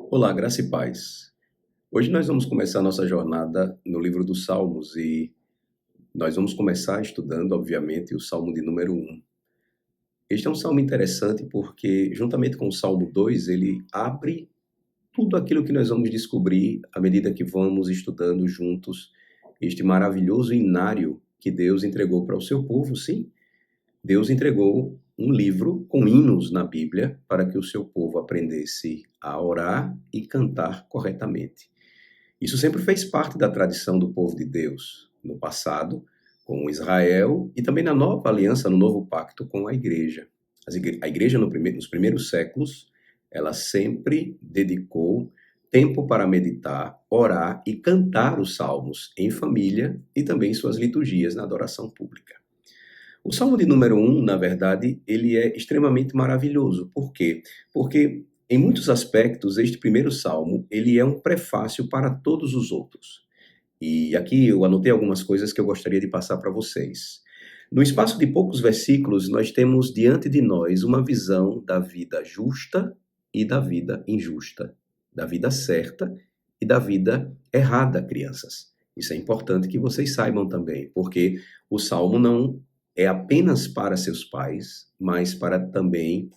Olá, graça e paz. Hoje nós vamos começar nossa jornada no livro dos Salmos e nós vamos começar estudando, obviamente, o Salmo de número 1. Este é um salmo interessante porque, juntamente com o Salmo 2, ele abre tudo aquilo que nós vamos descobrir à medida que vamos estudando juntos este maravilhoso inário que Deus entregou para o seu povo. Sim, Deus entregou um livro com hinos na Bíblia para que o seu povo aprendesse a orar e cantar corretamente. Isso sempre fez parte da tradição do povo de Deus, no passado, com Israel, e também na nova aliança, no novo pacto com a igreja. A igreja, nos primeiros séculos, ela sempre dedicou tempo para meditar, orar e cantar os salmos em família e também em suas liturgias na adoração pública. O Salmo de número 1, na verdade, ele é extremamente maravilhoso. Por quê? Porque, em muitos aspectos, este primeiro salmo, ele é um prefácio para todos os outros. E aqui eu anotei algumas coisas que eu gostaria de passar para vocês. No espaço de poucos versículos, nós temos diante de nós uma visão da vida justa e da vida injusta, da vida certa e da vida errada, crianças. Isso é importante que vocês saibam também, porque o salmo não é apenas para seus pais, mas também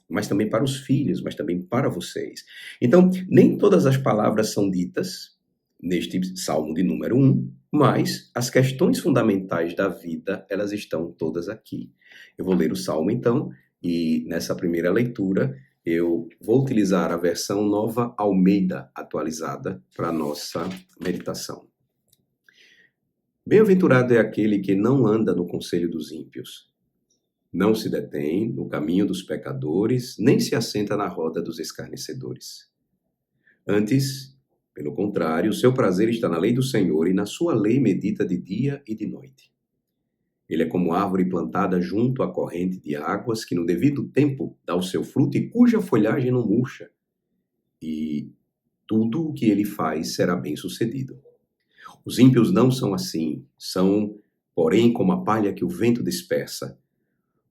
para os filhos, mas também para vocês. Então, nem todas as palavras são ditas neste Salmo de número 1, mas as questões fundamentais da vida, elas estão todas aqui. Eu vou ler o Salmo então, e nessa primeira leitura eu vou utilizar a versão Nova Almeida atualizada para a nossa meditação. Bem-aventurado é aquele que não anda no conselho dos ímpios, não se detém no caminho dos pecadores, nem se assenta na roda dos escarnecedores. Antes, pelo contrário, o seu prazer está na lei do Senhor e na sua lei medita de dia e de noite. Ele é como árvore plantada junto à corrente de águas que no devido tempo dá o seu fruto e cuja folhagem não murcha. E tudo o que ele faz será bem-sucedido. Os ímpios não são assim, são, porém, como a palha que o vento dispersa.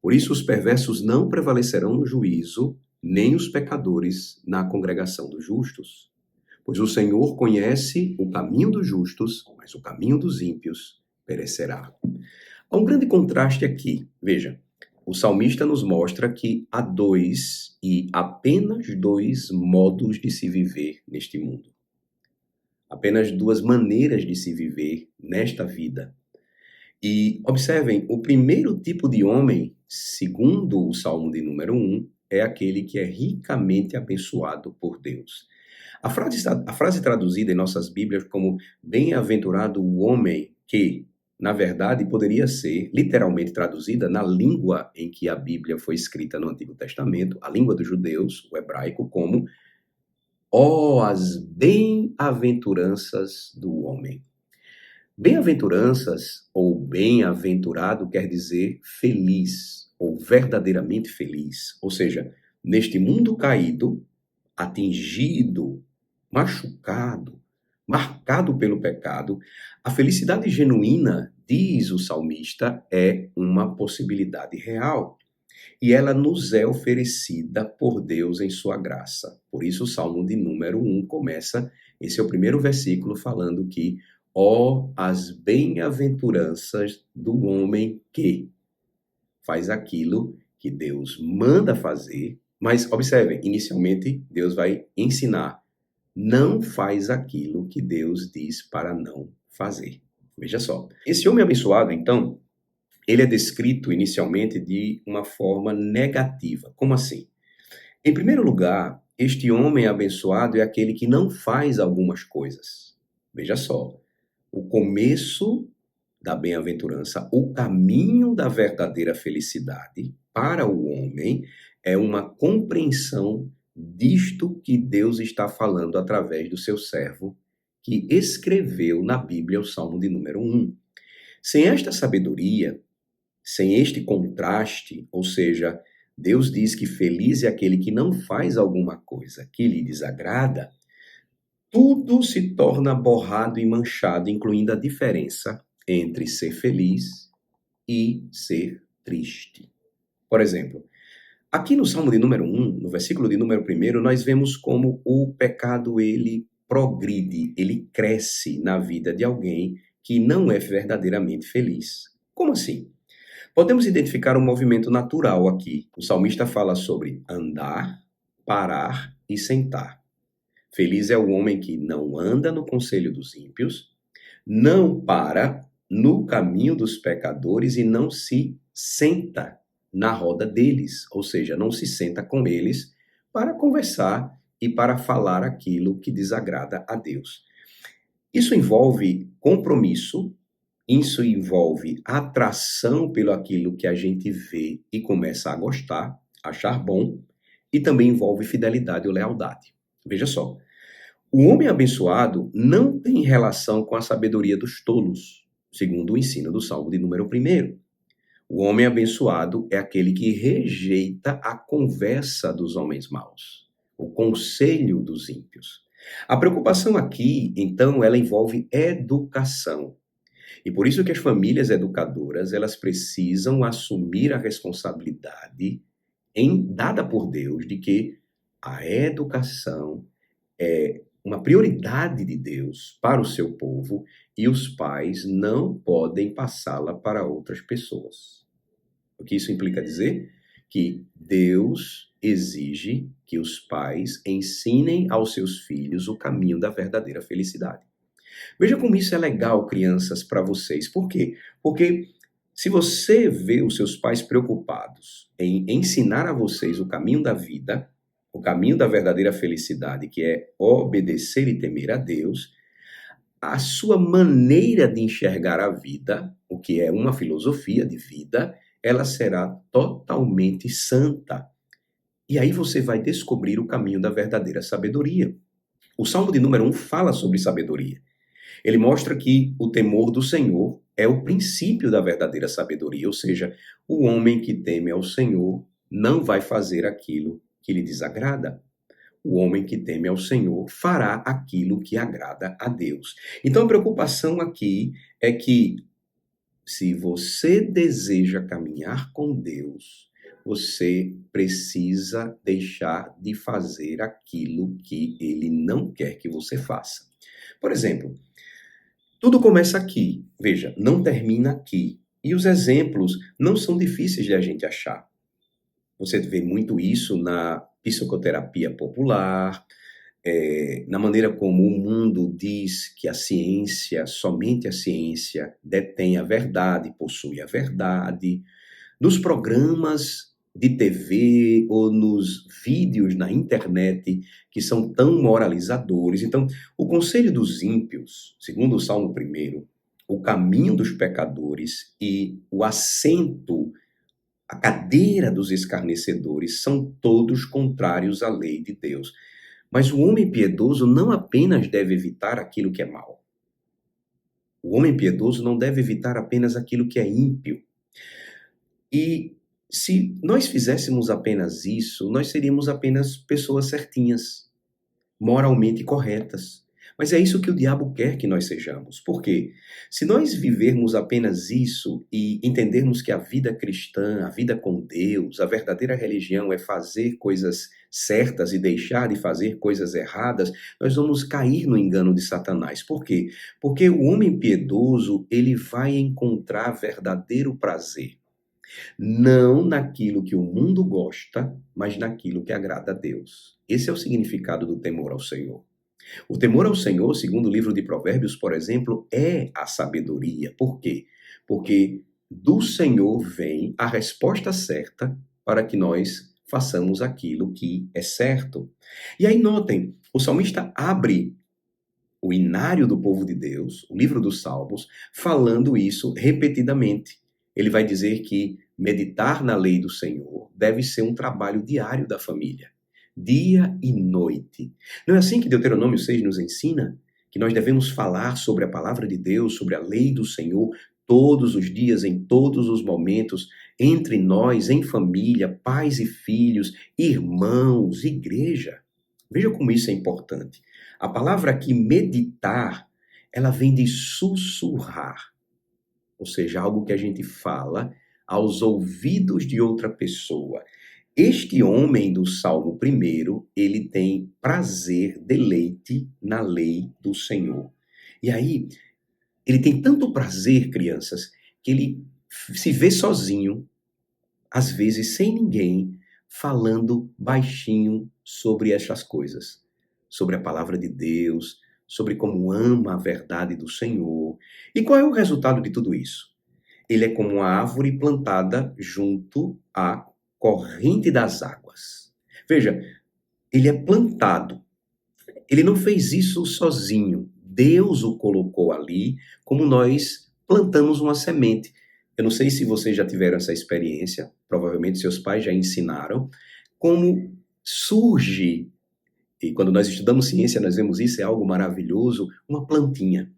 Por isso os perversos não prevalecerão no juízo, nem os pecadores na congregação dos justos. Pois o Senhor conhece o caminho dos justos, mas o caminho dos ímpios perecerá. Há um grande contraste aqui. Veja, o salmista nos mostra que há dois e apenas dois modos de se viver neste mundo. Apenas duas maneiras de se viver nesta vida. E observem, o primeiro tipo de homem, segundo o Salmo de número 1, é aquele que é ricamente abençoado por Deus. A frase traduzida em nossas Bíblias como bem-aventurado o homem que, na verdade, poderia ser literalmente traduzida na língua em que a Bíblia foi escrita no Antigo Testamento, a língua dos judeus, o hebraico, como as bem-aventuranças do homem. Bem-aventuranças ou bem-aventurado quer dizer feliz ou verdadeiramente feliz. Ou seja, neste mundo caído, atingido, machucado, marcado pelo pecado, a felicidade genuína, diz o salmista, é uma possibilidade real. E ela nos é oferecida por Deus em sua graça. Por isso o Salmo de número 1 começa em seu primeiro versículo falando que as bem-aventuranças do homem que faz aquilo que Deus manda fazer. Mas observem, inicialmente Deus vai ensinar. Não faz aquilo que Deus diz para não fazer. Veja só. Esse homem abençoado, então, ele é descrito inicialmente de uma forma negativa. Como assim? Em primeiro lugar, este homem abençoado é aquele que não faz algumas coisas. Veja só. O começo da bem-aventurança, o caminho da verdadeira felicidade para o homem é uma compreensão disto que Deus está falando através do seu servo, que escreveu na Bíblia o Salmo de número 1. Sem esta sabedoria, sem este contraste, ou seja, Deus diz que feliz é aquele que não faz alguma coisa que lhe desagrada, tudo se torna borrado e manchado, incluindo a diferença entre ser feliz e ser triste. Por exemplo, Aqui no Salmo de número 1, no versículo de número 1, nós vemos como o pecado ele progride, ele cresce na vida de alguém que não é verdadeiramente feliz. Como assim? Podemos identificar um movimento natural aqui. O salmista fala sobre andar, parar e sentar. Feliz é o homem que não anda no conselho dos ímpios, não para no caminho dos pecadores e não se senta na roda deles, ou seja, não se senta com eles para conversar e para falar aquilo que desagrada a Deus. Isso envolve compromisso, isso envolve atração pelo aquilo que a gente vê e começa a gostar, achar bom, e também envolve fidelidade ou lealdade. Veja só, o homem abençoado não tem relação com a sabedoria dos tolos, segundo o ensino do Salmo de número 1. O homem abençoado é aquele que rejeita a conversa dos homens maus, o conselho dos ímpios. A preocupação aqui, então, ela envolve educação. E por isso que as famílias educadoras, elas precisam assumir a responsabilidade dada por Deus de que a educação é uma prioridade de Deus para o seu povo e os pais não podem passá-la para outras pessoas. O que isso implica dizer? Que Deus exige que os pais ensinem aos seus filhos o caminho da verdadeira felicidade. Veja como isso é legal, crianças, para vocês. Por quê? Porque se você vê os seus pais preocupados em ensinar a vocês o caminho da vida, o caminho da verdadeira felicidade, que é obedecer e temer a Deus, a sua maneira de enxergar a vida, o que é uma filosofia de vida, ela será totalmente santa. E aí você vai descobrir o caminho da verdadeira sabedoria. O Salmo de número 1 fala sobre sabedoria. Ele mostra que o temor do Senhor é o princípio da verdadeira sabedoria, ou seja, o homem que teme ao Senhor não vai fazer aquilo que lhe desagrada. O homem que teme ao Senhor fará aquilo que agrada a Deus. Então a preocupação aqui é que se você deseja caminhar com Deus, você precisa deixar de fazer aquilo que ele não quer que você faça. Por exemplo, tudo começa aqui, veja, não termina aqui. E os exemplos não são difíceis de a gente achar. Você vê muito isso na psicoterapia popular, na maneira como o mundo diz que a ciência, somente a ciência, detém a verdade, possui a verdade, nos programas de TV ou nos vídeos na internet que são tão moralizadores. Então, o conselho dos ímpios, segundo o Salmo 1, o caminho dos pecadores e o assento, a cadeira dos escarnecedores são todos contrários à lei de Deus. Mas o homem piedoso não apenas deve evitar aquilo que é mal. O homem piedoso não deve evitar apenas aquilo que é ímpio. E se nós fizéssemos apenas isso, nós seríamos apenas pessoas certinhas, moralmente corretas. Mas é isso que o diabo quer que nós sejamos. Por quê? Se nós vivermos apenas isso e entendermos que a vida cristã, a vida com Deus, a verdadeira religião é fazer coisas certas e deixar de fazer coisas erradas, nós vamos cair no engano de Satanás. Por quê? Porque o homem piedoso, ele vai encontrar verdadeiro prazer. Não naquilo que o mundo gosta, mas naquilo que agrada a Deus. Esse é o significado do temor ao Senhor. O temor ao Senhor, segundo o livro de Provérbios, por exemplo, é a sabedoria. Por quê? Porque do Senhor vem a resposta certa para que nós façamos aquilo que é certo. E aí notem, o salmista abre o inário do povo de Deus, o livro dos Salmos, falando isso repetidamente. Ele vai dizer que meditar na lei do Senhor deve ser um trabalho diário da família, dia e noite. Não é assim que Deuteronômio 6 nos ensina? Que nós devemos falar sobre a palavra de Deus, sobre a lei do Senhor, todos os dias, em todos os momentos, entre nós, em família, pais e filhos, irmãos, igreja. Veja como isso é importante. A palavra aqui, meditar, ela vem de sussurrar, ou seja, algo que a gente fala aos ouvidos de outra pessoa. Este homem do Salmo 1, ele tem prazer, deleite na lei do Senhor. E aí, ele tem tanto prazer, crianças, que ele se vê sozinho, às vezes sem ninguém, falando baixinho sobre estas coisas, sobre a palavra de Deus, sobre como ama a verdade do Senhor. E qual é o resultado de tudo isso? Ele é como uma árvore plantada junto à corrente das águas. Veja, ele é plantado. Ele não fez isso sozinho. Deus o colocou ali, como nós plantamos uma semente. Eu não sei se vocês já tiveram essa experiência, provavelmente seus pais já ensinaram, como surge, e quando nós estudamos ciência, nós vemos isso, é algo maravilhoso, uma plantinha.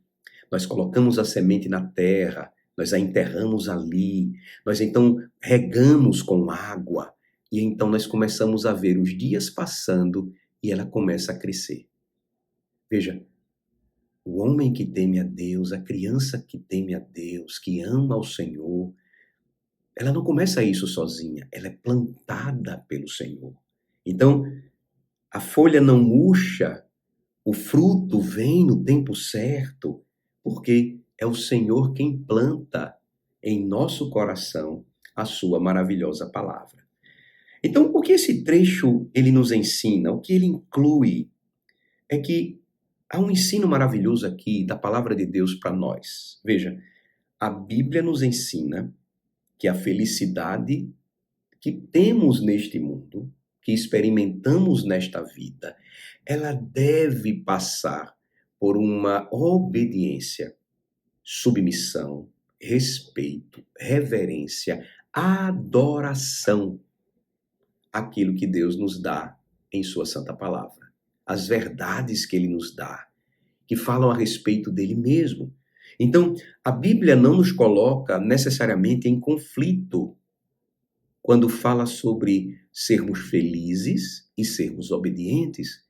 Nós colocamos a semente na terra, nós a enterramos ali, nós então regamos com água, e então nós começamos a ver os dias passando e ela começa a crescer. Veja, o homem que teme a Deus, a criança que teme a Deus, que ama ao Senhor, ela não começa isso sozinha, ela é plantada pelo Senhor. Então, a folha não murcha, o fruto vem no tempo certo, porque é o Senhor quem planta em nosso coração a sua maravilhosa palavra. Então, o que esse trecho ele nos ensina, o que ele inclui, é que há um ensino maravilhoso aqui da palavra de Deus para nós. Veja, a Bíblia nos ensina que a felicidade que temos neste mundo, que experimentamos nesta vida, ela deve passar por uma obediência, submissão, respeito, reverência, adoração àquilo que Deus nos dá em sua santa palavra. As verdades que ele nos dá, que falam a respeito dele mesmo. Então, a Bíblia não nos coloca necessariamente em conflito quando fala sobre sermos felizes e sermos obedientes,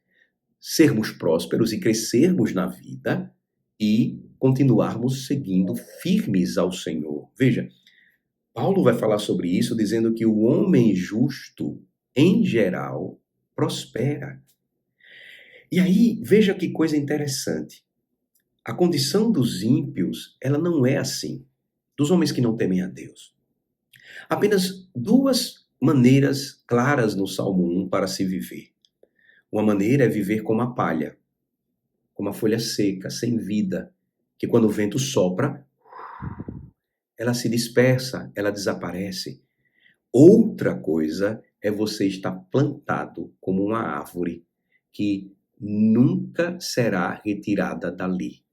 sermos prósperos e crescermos na vida e continuarmos seguindo firmes ao Senhor. Veja, Paulo vai falar sobre isso dizendo que o homem justo, em geral, prospera. E aí, veja que coisa interessante. A condição dos ímpios, ela não é assim, dos homens que não temem a Deus. Apenas duas maneiras claras no Salmo 1 para se viver. Uma maneira é viver como a palha, como a folha seca, sem vida, que quando o vento sopra, ela se dispersa, ela desaparece. Outra coisa é você estar plantado como uma árvore que nunca será retirada dali.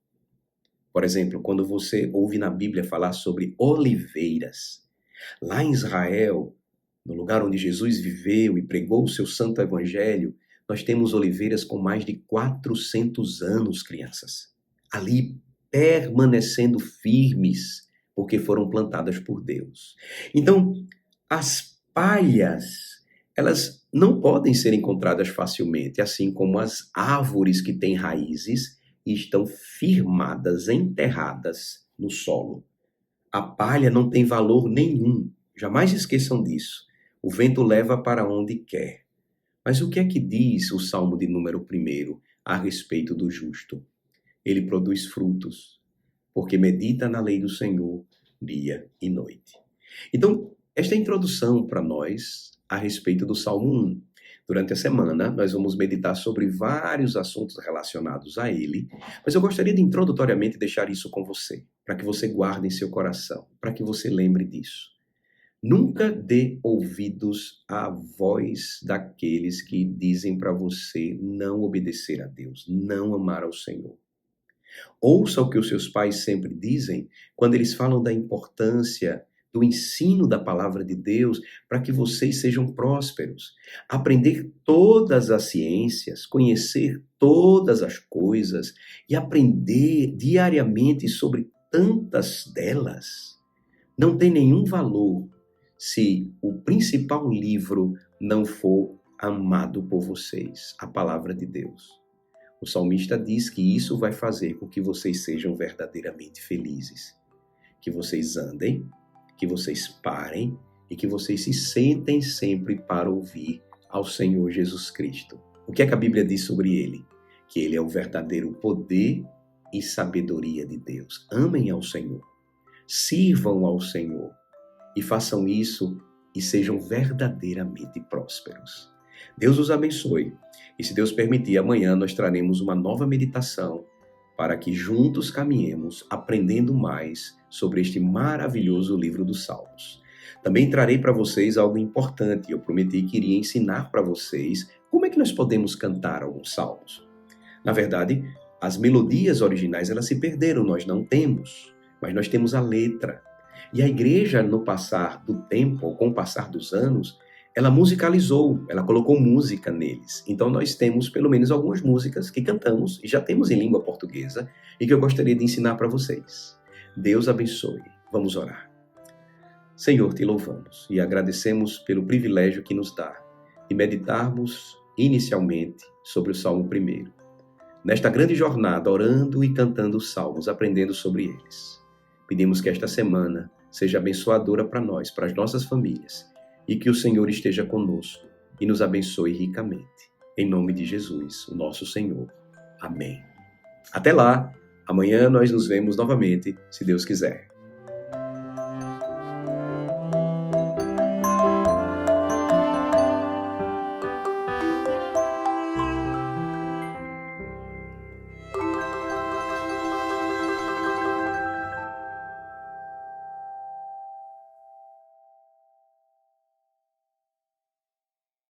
Por exemplo, quando você ouve na Bíblia falar sobre oliveiras, lá em Israel, no lugar onde Jesus viveu e pregou o seu santo evangelho, nós temos oliveiras com mais de 400 anos, crianças. Ali, permanecendo firmes, porque foram plantadas por Deus. Então, as palhas, elas não podem ser encontradas facilmente, assim como as árvores que têm raízes e estão firmadas, enterradas no solo. A palha não tem valor nenhum. Jamais esqueçam disso. O vento leva para onde quer. Mas o que é que diz o Salmo de número 1 a respeito do justo? Ele produz frutos, porque medita na lei do Senhor dia e noite. Então, esta é a introdução para nós a respeito do Salmo 1. Durante a semana, nós vamos meditar sobre vários assuntos relacionados a ele, mas eu gostaria de introdutoriamente deixar isso com você, para que você guarde em seu coração, para que você lembre disso. Nunca dê ouvidos à voz daqueles que dizem para você não obedecer a Deus, não amar ao Senhor. Ouça o que os seus pais sempre dizem quando eles falam da importância do ensino da palavra de Deus para que vocês sejam prósperos. Aprender todas as ciências, conhecer todas as coisas e aprender diariamente sobre tantas delas não tem nenhum valor se o principal livro não for amado por vocês, a palavra de Deus. O salmista diz que isso vai fazer com que vocês sejam verdadeiramente felizes, que vocês andem, que vocês parem e que vocês se sentem sempre para ouvir ao Senhor Jesus Cristo. O que é que a Bíblia diz sobre ele? Que ele é o verdadeiro poder e sabedoria de Deus. Amem ao Senhor, sirvam ao Senhor e façam isso e sejam verdadeiramente prósperos. Deus os abençoe. E se Deus permitir, amanhã nós traremos uma nova meditação para que juntos caminhemos aprendendo mais sobre este maravilhoso livro dos Salmos. Também trarei para vocês algo importante. Eu prometi que iria ensinar para vocês como é que nós podemos cantar alguns salmos. Na verdade, as melodias originais elas se perderam, nós não temos, mas nós temos a letra. E a igreja, no passar do tempo, ou com o passar dos anos, ela musicalizou, ela colocou música neles. Então nós temos pelo menos algumas músicas que cantamos e já temos em língua portuguesa e que eu gostaria de ensinar para vocês. Deus abençoe. Vamos orar. Senhor, te louvamos e agradecemos pelo privilégio que nos dá de meditarmos inicialmente sobre o Salmo 1. Nesta grande jornada, orando e cantando os salmos, aprendendo sobre eles. Pedimos que esta semana seja abençoadora para nós, para as nossas famílias, e que o Senhor esteja conosco e nos abençoe ricamente. Em nome de Jesus, o nosso Senhor. Amém. Até lá, amanhã nós nos vemos novamente, se Deus quiser.